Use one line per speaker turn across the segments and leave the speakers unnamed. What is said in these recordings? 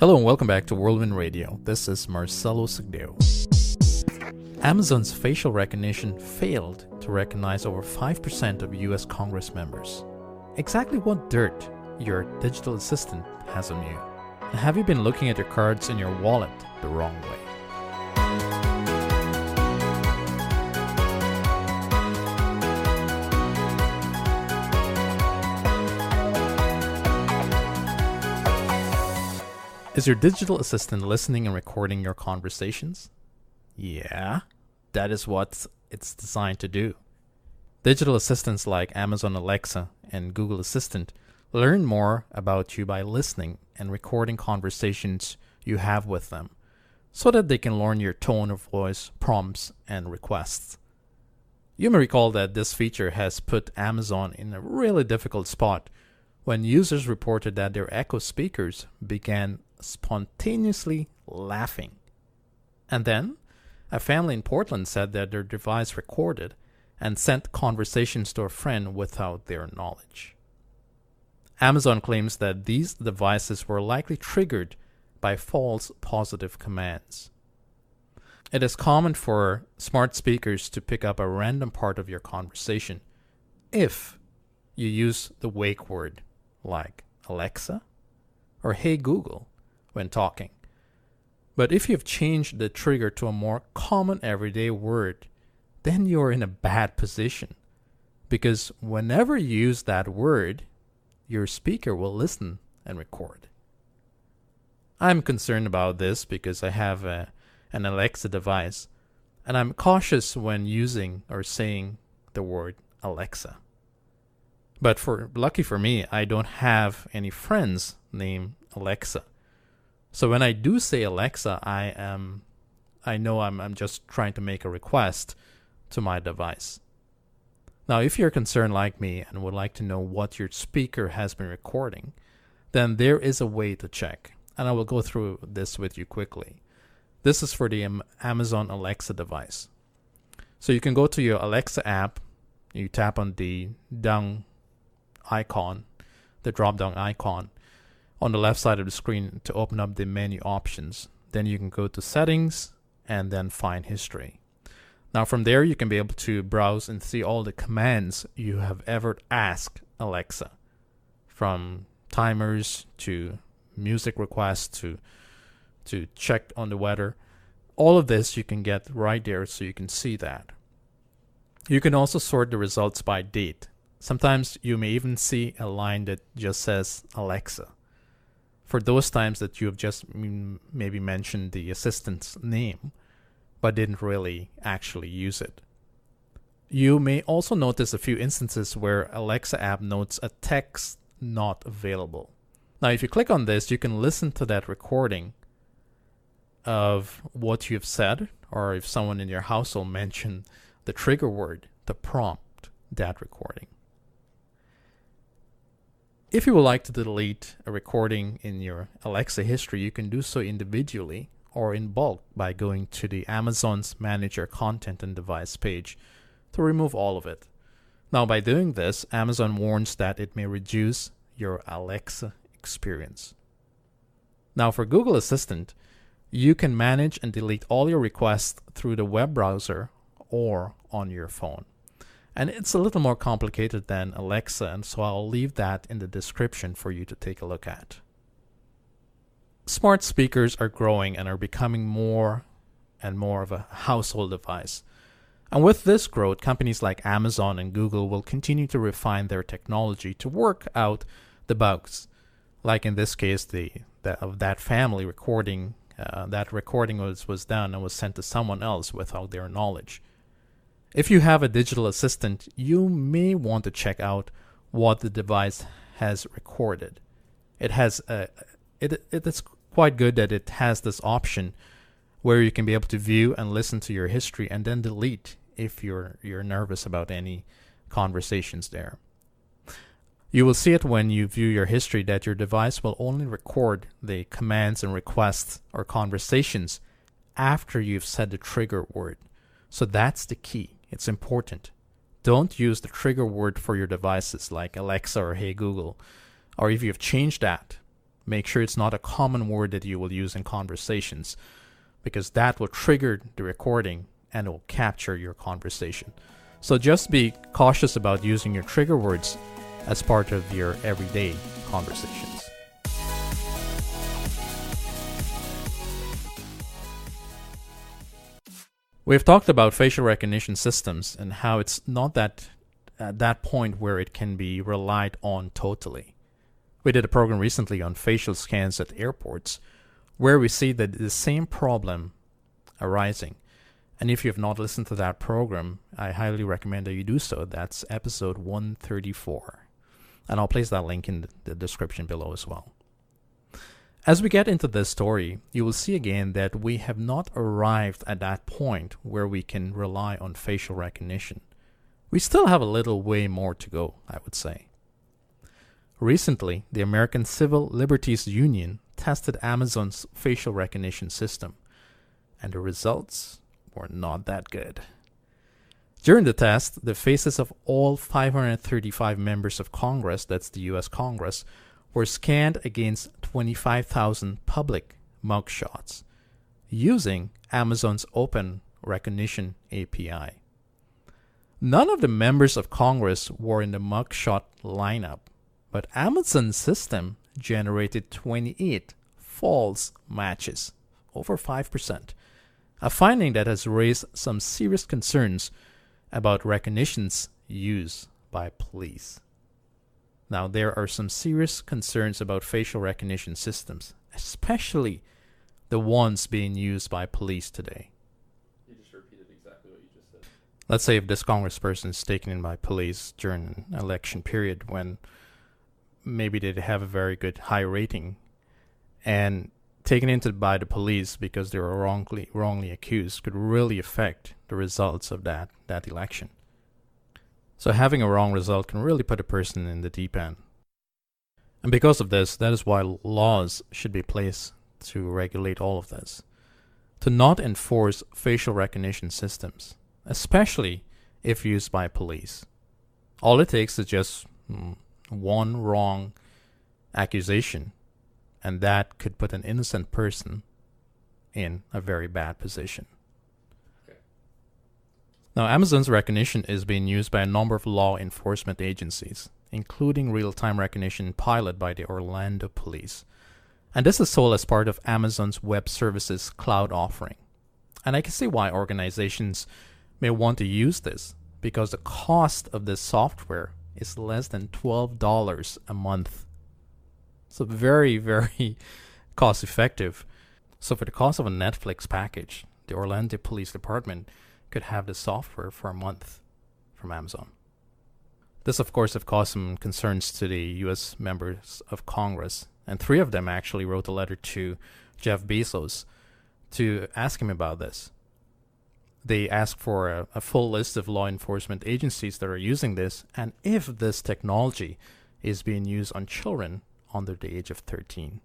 Hello and welcome back to Whirlwind Radio. This is Marcelo Segdeo. Amazon's facial recognition failed to recognize over 5% of US Congress members. Exactly what dirt your digital assistant has on you? And have you been looking at your cards in your wallet the wrong way? Is your digital assistant listening and recording your conversations? Yeah, that is what it's designed to do. Digital assistants like Amazon Alexa and Google Assistant learn more about you by listening and recording conversations you have with them, so that they can learn your tone of voice, prompts, and requests. You may recall that this feature has put Amazon in a really difficult spot when users reported that their Echo speakers began spontaneously laughing. And then, a family in Portland said that their device recorded and sent conversations to a friend without their knowledge. Amazon claims that these devices were likely triggered by false positive commands. It is common for smart speakers to pick up a random part of your conversation if you use the wake word like Alexa or Hey Google when talking. But if you've changed the trigger to a more common everyday word, then you're in a bad position, because whenever you use that word, your speaker will listen and record. I'm concerned about this because I have an Alexa device, and I'm cautious when using or saying the word Alexa. But lucky for me, I don't have any friends named Alexa. So when I do say Alexa, I know I'm just trying to make a request to my device. Now, if you're concerned like me and would like to know what your speaker has been recording, then there is a way to check, and I will go through this with you quickly. This is for the Amazon Alexa device. So you can go to your Alexa app, you tap on the down icon, the drop-down icon on the left side of the screen to open up the menu options. Then you can go to settings and then find history. Now from there you can be able to browse and see all the commands you have ever asked Alexa, from timers to music requests to check on the weather. All of this you can get right there, so you can see that. You can also sort the results by date. Sometimes you may even see a line that just says Alexa, for those times that you have just maybe mentioned the assistant's name, but didn't really actually use it. You may also notice a few instances where Alexa app notes a text not available. Now, if you click on this, you can listen to that recording of what you've said, or if someone in your household mentioned the trigger word to prompt that recording. If you would like to delete a recording in your Alexa history, you can do so individually or in bulk by going to the Amazon's Manage Your Content and Device page to remove all of it. Now, by doing this, Amazon warns that it may reduce your Alexa experience. Now, for Google Assistant, you can manage and delete all your requests through the web browser or on your phone. And it's a little more complicated than Alexa, and so I'll leave that in the description for you to take a look at. Smart speakers are growing and are becoming more and more of a household device. And with this growth, companies like Amazon and Google will continue to refine their technology to work out the bugs. Like in this case, of that family recording, that recording was done and was sent to someone else without their knowledge. If you have a digital assistant, you may want to check out what the device has recorded. It is quite good that it has this option where you can be able to view and listen to your history and then delete if you're nervous about any conversations there. You will see it when you view your history that your device will only record the commands and requests or conversations after you've said the trigger word. So that's the key. It's important. Don't use the trigger word for your devices like Alexa or Hey Google. Or if you've changed that, make sure it's not a common word that you will use in conversations, because that will trigger the recording and it will capture your conversation. So just be cautious about using your trigger words as part of your everyday conversations. We've talked about facial recognition systems and how it's not that at that point where it can be relied on totally. We did a program recently on facial scans at airports where we see that the same problem arising. And if you have not listened to that program, I highly recommend that you do so. That's episode 134. And I'll place that link in the description below as well. As we get into this story, you will see again that we have not arrived at that point where we can rely on facial recognition. We still have a little way more to go, I would say. Recently, the American Civil Liberties Union tested Amazon's facial recognition system, and the results were not that good. During the test, the faces of all 535 members of Congress, that's the US Congress, were scanned against 25,000 public mugshots using Amazon's Open Recognition API. None of the members of Congress were in the mugshot lineup, but Amazon's system generated 28 false matches, over 5%, a finding that has raised some serious concerns about recognition's use by police. Now, there are some serious concerns about facial recognition systems, especially the ones being used by police today.
You just repeated exactly what you just said.
Let's say if this congressperson is taken in by police during an election period when maybe they have a very good high rating and taken into by the police because they were wrongly accused could really affect the results of that election. So having a wrong result can really put a person in the deep end. And because of this, that is why laws should be placed to regulate all of this. To not enforce facial recognition systems, especially if used by police. All it takes is just one wrong accusation, and that could put an innocent person in a very bad position. Now, Amazon's recognition is being used by a number of law enforcement agencies, including real-time recognition piloted by the Orlando Police. And this is sold as part of Amazon's Web Services cloud offering. And I can see why organizations may want to use this, because the cost of this software is less than $12 a month. So very, very cost-effective. So for the cost of a Netflix package, the Orlando Police Department could have the software for a month from Amazon. This, of course, have caused some concerns to the U.S. members of Congress, and 3 of them actually wrote a letter to Jeff Bezos to ask him about this. They asked for a full list of law enforcement agencies that are using this, and if this technology is being used on children under the age of 13.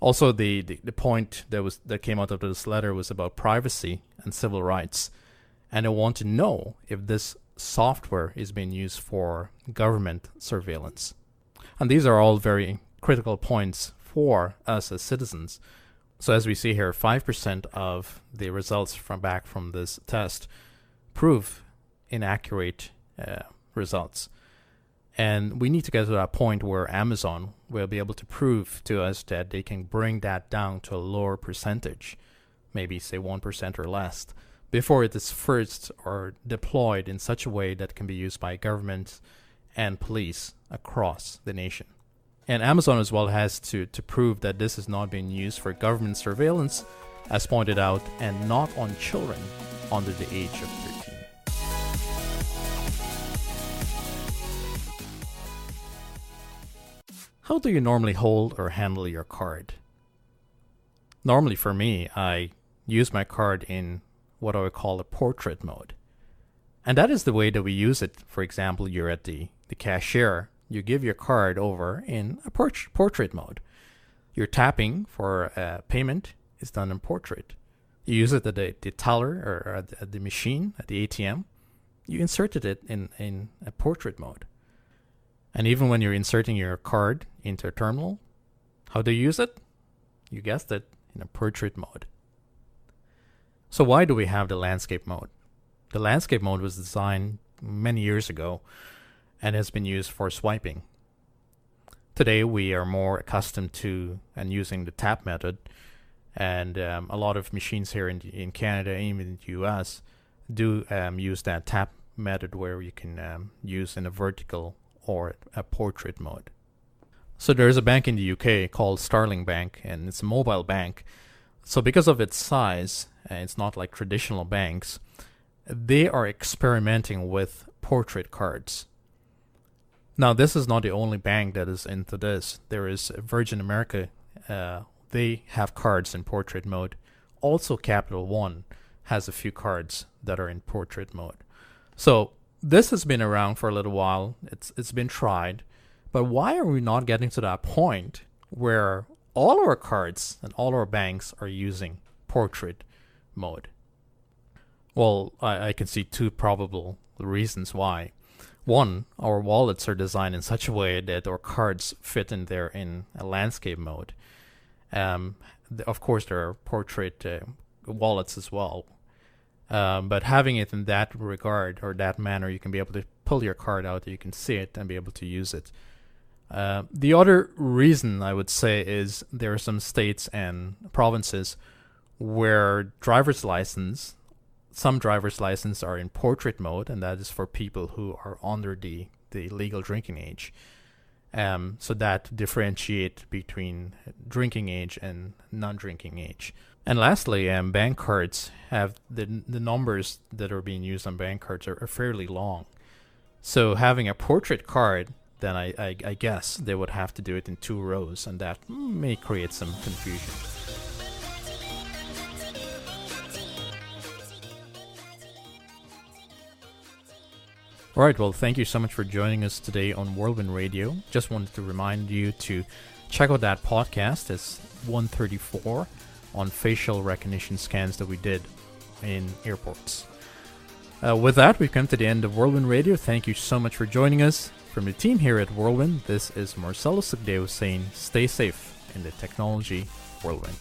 Also, the point that came out of this letter was about privacy and civil rights. And I want to know if this software is being used for government surveillance. And these are all very critical points for us as citizens. So as we see here, 5% of the results from this test prove inaccurate results. And we need to get to that point where Amazon will be able to prove to us that they can bring that down to a lower percentage, maybe say 1% or less, before it is first or deployed in such a way that can be used by government and police across the nation. And Amazon as well has to prove that this is not being used for government surveillance, as pointed out, and not on children under the age of 13. How do you normally hold or handle your card? Normally for me, I use my card in what I would call a portrait mode. And that is the way that we use it. For example, you're at the cashier, you give your card over in a portrait mode. Your tapping for payment is done in portrait. You use it at the teller or at the machine, at the ATM. You inserted it in a portrait mode. And even when you're inserting your card into a terminal, How do you use it? You guessed it, in a portrait mode. So why do we have the landscape mode? The landscape mode was designed many years ago and has been used for swiping. Today we are more accustomed to and using the tap method, and a lot of machines here in Canada, even in the US, do use that tap method where you can use in a vertical or a portrait mode. So there's a bank in the UK called Starling Bank, and it's a mobile bank. So because of its size, it's not like traditional banks, they are experimenting with portrait cards. Now, this is not the only bank that is into this. There is Virgin America. They have cards in portrait mode. Also, Capital One has a few cards that are in portrait mode. So this has been around for a little while. It's been tried. But why are we not getting to that point where all our cards and all our banks are using portrait mode? Well, I can see two probable reasons why. One, our wallets are designed in such a way that our cards fit in there in a landscape mode. Of course, there are portrait wallets as well. But having it in that regard or that manner, you can be able to pull your card out, you can see it and be able to use it. The other reason I would say is there are some states and provinces where some driver's license are in portrait mode, and that is for people who are under the legal drinking age. So that differentiate between drinking age and non-drinking age. And lastly, bank cards have the numbers that are being used on bank cards are fairly long. So having a portrait card, then I guess they would have to do it in 2 rows, and that may create some confusion. Alright, well, thank you so much for joining us today on Whirlwind Radio. Just wanted to remind you to check out that podcast. It's 134 on facial recognition scans that we did in airports. With that, we've come to the end of Whirlwind Radio. Thank you so much for joining us. From the team here at Whirlwind, this is Marcelo Sugdeo saying stay safe in the technology whirlwind.